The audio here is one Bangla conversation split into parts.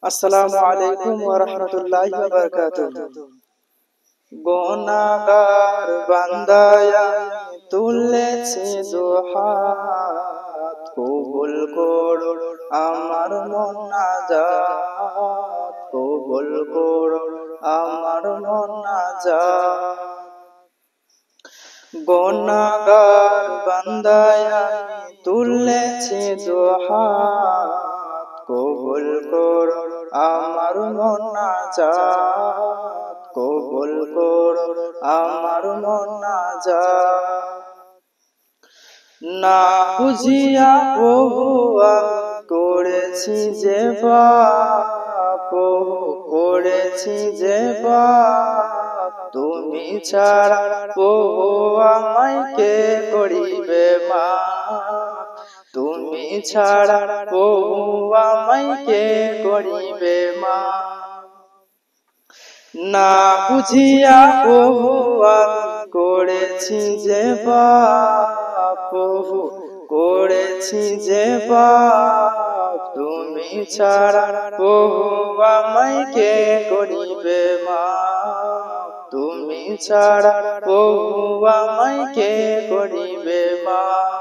আসসালামু আলাইকুম ওয়া রাহমাতুল্লাহি ওয়া বারাকাতুহু। গুনাহগার বান্দায় আমি তুলেছি দুহাত, কবুল করো আমার মোনাজাত, কবুল করো আমার মোনাজাত। গুনাহগার বান্দায় আমি তুলেছি দুহাত, কবুল করো আমার মোনাজাত, কবুল করো আমার মোনাজাত। না বুঝিয়া প্রভু আমি করেছি যে পাপ, করেছি যে পাপ, তুমি ছাড়া প্রভু আমায় কে করিবে মাপ, তুমি ছাড়া প্রভু আমায় কে করিবে মাপ। না বুঝিয়া প্রভু আমি করেছি যে পাপ, প্রভু করেছি যে পাপ, তুমি ছাড়া প্রভু আমায় কে করিবে মাপ, তুমি ছাড়া প্রভু আমায় কে করিবে মাপ।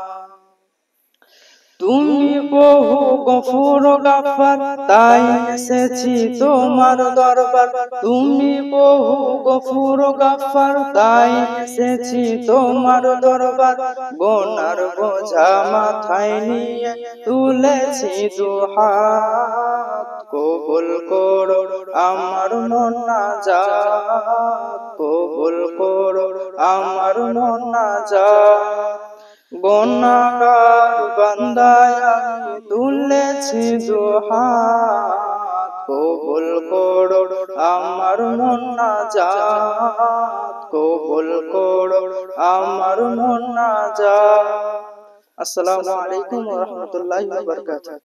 তুমি বহু গফুর গাফফার, তাই এসেছি তোমার দরবার। তুমি বহু গফুর গাফফার, তাই এসেছি তোমার দরবার। গুনার বোঝা মাথায় নিয়ে তুলেছি দুহাত, কবুল করো আমার মোনাজাত, কবুল করো আমার মোনাজাত। গুনাহগার বান্দায় আমি তুলেছি দুহাত, কবুল করো আমার মোনাজাত, কবুল করো আমার মোনাজাত। আসসালামু আলাইকুম ওয়া রাহমাতুল্লাহি ওয়া বারাকাতুহু।